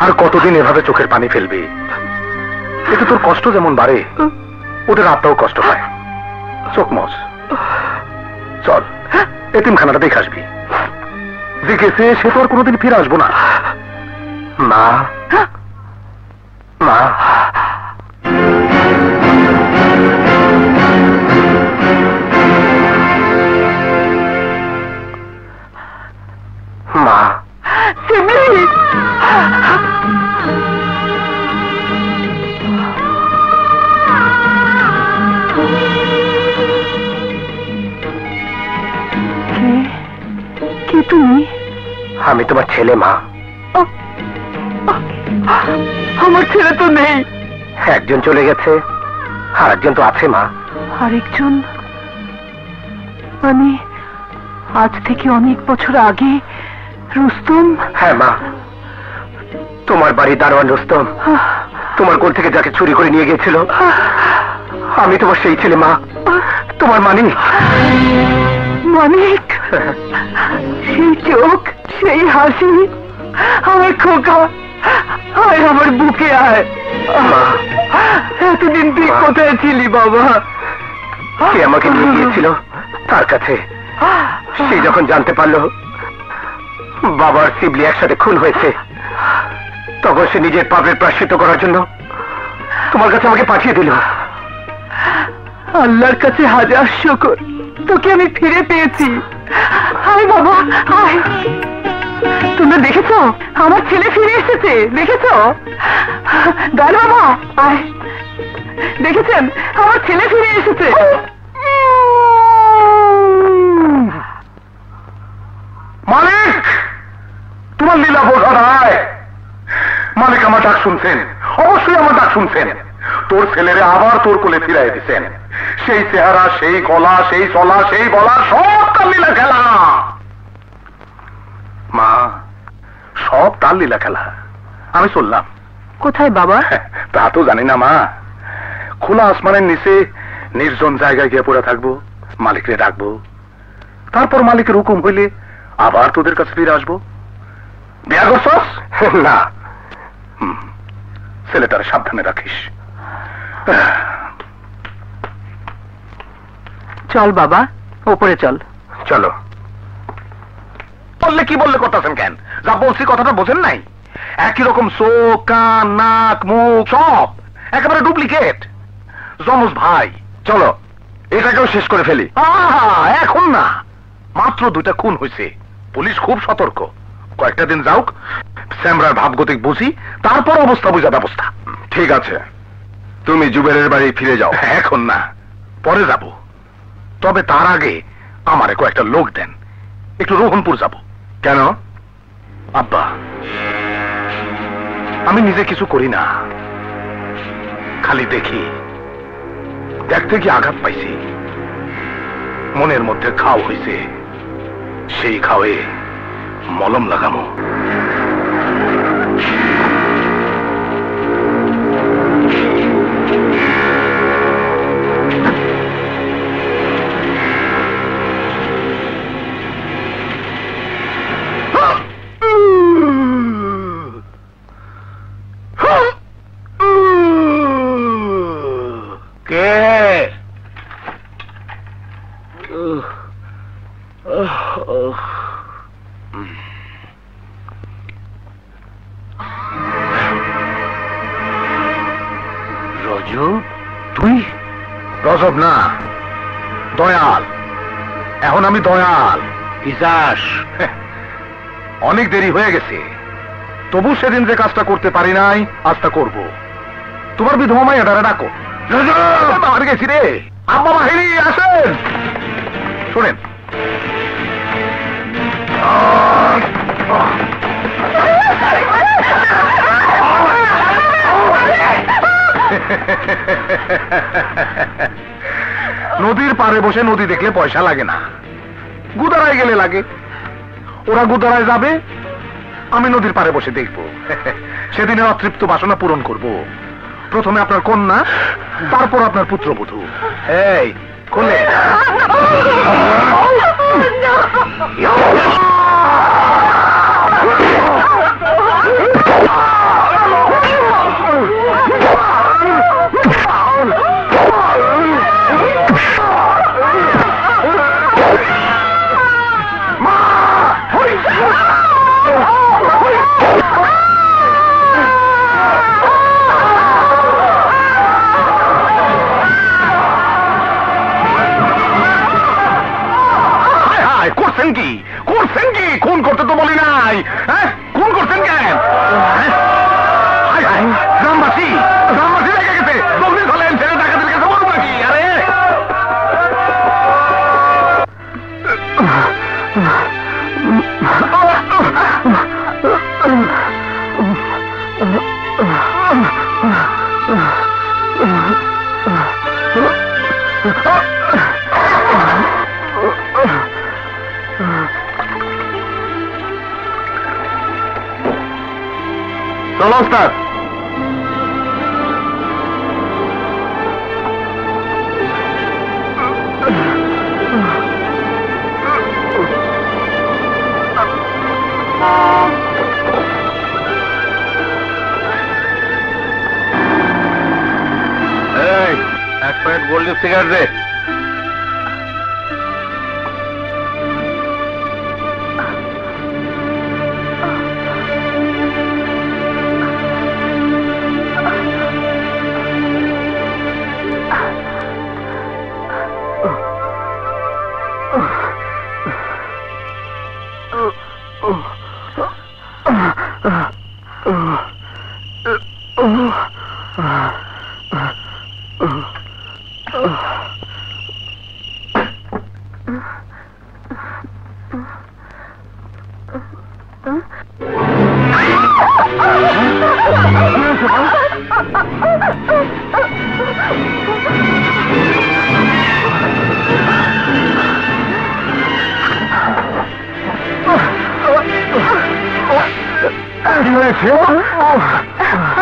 আর কতদিন এভাবে চোখের পানি ফেলবি? এতে তোর কষ্ট যেমন বাড়ে, ওদের আত্মাও কষ্ট পায়। চোখ মজ, চল এতিমখানাটা দেখে আসবি। দেখেছে সে তো আর কোনোদিন ফিরে আসবো না। না না, মা কে তুমি? আমি তোমার ছেলে মা। আমার ছেলে তো নেই। একজন চলে গেছে, আর একজন তো আছে মা। আরেকজন মানে আজ থেকে অনেক বছর আগে রুস্তম? হ্যাঁ মা, তোমার বাড়ি দারোয়ান রুস্তম তোমার কোল থেকে যাকে চুরি করে নিয়ে গিয়েছিল, আমি তোমার সেই ছেলে মা, তোমার মানিক। মানিক, সেই চোখ, সেই হাসি, আমার খোকা, আয় আমার বুকে আয়। এতদিন তুই কোথায় ছিলি বাবা? সে আমাকে নিয়ে গিয়েছিল তার কাছে। সে যখন জানতে পারলো বাবার শিবলি একসাথে খুন হয়েছে, তখন সে নিজের পাপের প্রায়শ্চিত্ত করার জন্য তোমার কাছে আমাকে পাঠিয়ে দিল। আল্লাহর কাছে হাজার শুকর, তোকে আমি ফিরে পেয়েছি। আয় বাবা আয়। তোমরা দেখেছো আমার ছেলে ফিরে এসেছে? দেখেছো দয়াল বাবা? আয়, দেখেছেন আমার ছেলে ফিরে এসেছে। মালিক, তোমার লীলা বোঝা নাই। মালিক আমার ডাক শুনছেন, অবশ্যই আমার ডাক শুনছেন। তোর ছেলেরে আবার তোর কোলে ফিরাই দিচ্ছেন। সেই চেহারা, সেই গলা, সেই চলা, সেই বলা, সব তার লীলা খেলা। মা, সব তার লীলা খেলা। আমি চললাম। কোথায় বাবা? তা তো জানি না মা। খোলা আসমানের নিচে নির্জন জায়গায় গিয়ে পড়ে থাকবো, মালিকরে ডাকবো। তারপর মালিকের হুকুম হইলে আবার তোদের কাছে ফিরে আসবো। বিয়া করছস? না। ছেলেটার সাবধানে রাখিস। চল বাবা, ওপরে চল। চলো। বললে কি বললে করতেছেন কেন? যা বলছি কথাটা বোঝেন নাই? একই রকম চোখ, কান, নাক, মুখ সব একেবারে ডুপ্লিকেট। যমজ ভাই। চলো এটাকেও শেষ করে ফেলি। এখন না, মাত্র 2টা খুন হয়েছে। পুলিশ খুব সতর্ক। কয়েকটা দিন যাওক, স্যামরার ভাবগতিক বুঝি, তারপর অবস্থা বুঝা ব্যবস্থা। ঠিক আছে, তুমি জুবেরের বাড়ি ফিরে যাও। এখন না, পরে যাব। তবে তার আগে আমারে কয়েকটা লোক দেন, একটু রোহনপুর যাব। কেন? আব্বা, আমি নিজে কিছু করি না, খালি দেখি। দেখতে কি আঘাত পাইছি, মনের মধ্যে খাও হয়েছে, সেই খাওয়ে মলম লাগামো। রজব, তুই? রজব না, দয়াল। এখন আমি দয়াল। ইজাস, অনেক দেরি হয়ে গেছে, তবু সেদিন যে কাজটা করতে পারি নাই আজ তা করবো। তোমার বিধবা মাই এটারে ডাকো। আমার গেছি রে। আব্বা বাহিনী আসেন। শোনেন, নদীর পাড়ে বসে নদী দেখলে পয়সা লাগে না, গুদারায় গেলে লাগে। ওরা গুদারায় যাবে, আমি নদীর পাড়ে বসে দেখবো। সেদিনের অতৃপ্ত বাসনা পূরণ করব। প্রথমে আপনার কন্যা, তারপর আপনার পুত্রবধূ। এই খোলে। করছেন কি? করছেন কি? খুন করতে তো বলি নাই। হ্যাঁ, খুন করছেন কেন? গ্রামবাসী গ্রামবাসী লেগে গেছে। দগ্ধি হলেন, ছেলে ডাকাতের কাছে বলবো নাকি? আরে চলো ওস্তাদ। এই, এক প্যাকেট গোল্ডেন সিগারেট দে।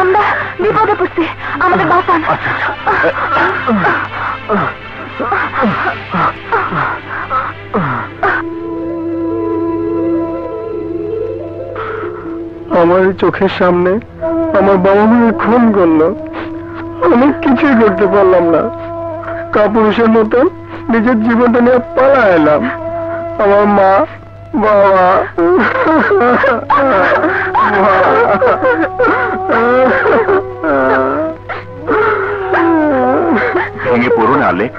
আমরা বিপদে পড়ছি, আমাদের বাঁচান। আমার চোখের সামনে আমার বাবা মায়ের খুন করলো, আমি কিছুই করতে পারলাম না। কাপুরুষের মতন নিজের জীবনটা নিয়ে পালা এলাম। আমার মা বাবা ভেঙে পড়ো না আলেক,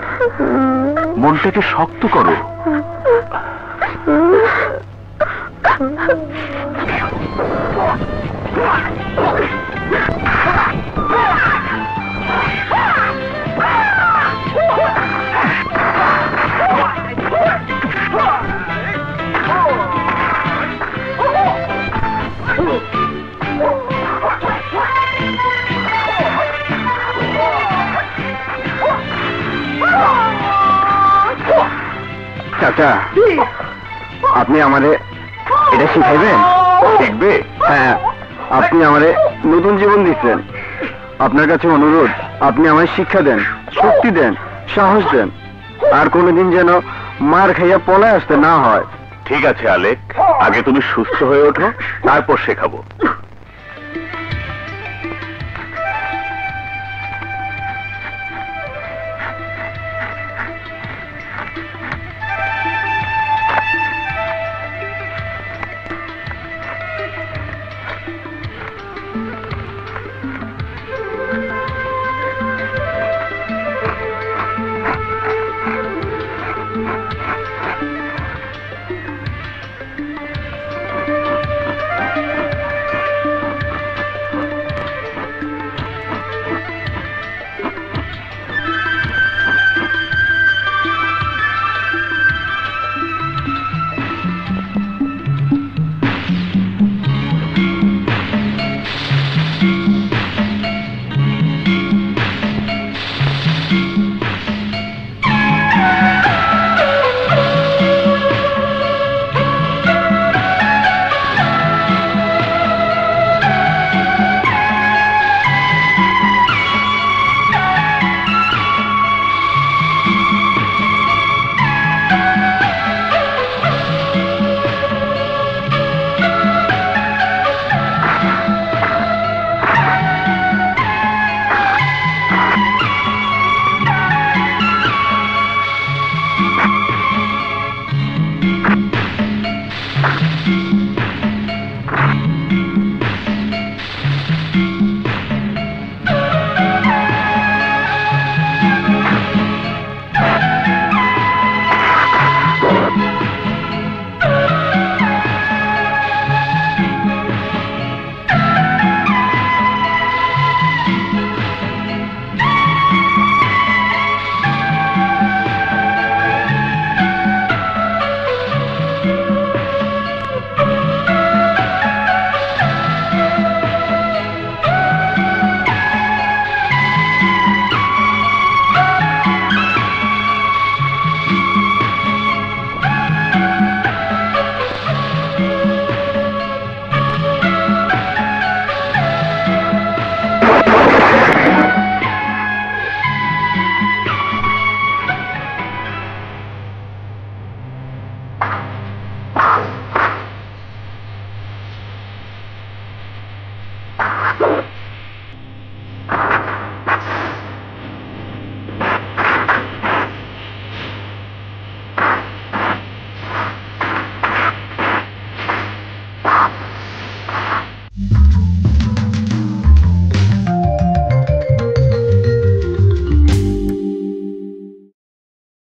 মনটাকে শক্ত করো। চাচা, আপনি আমারে এটা শিখাইবেন? দেখবে? হ্যাঁ, আপনি আমারে নতুন জীবন দিচ্ছেন। আপনার কাছে অনুরোধ, আপনি আমায় শিক্ষা দেন, শক্তি দেন, সাহস দেন, আর কোনোদিন যেন মার খাইয়া পলায় আসতে না হয়। ঠিক আছে আলেক, আগে তুমি সুস্থ হয়ে ওঠো, তারপর শেখাবো।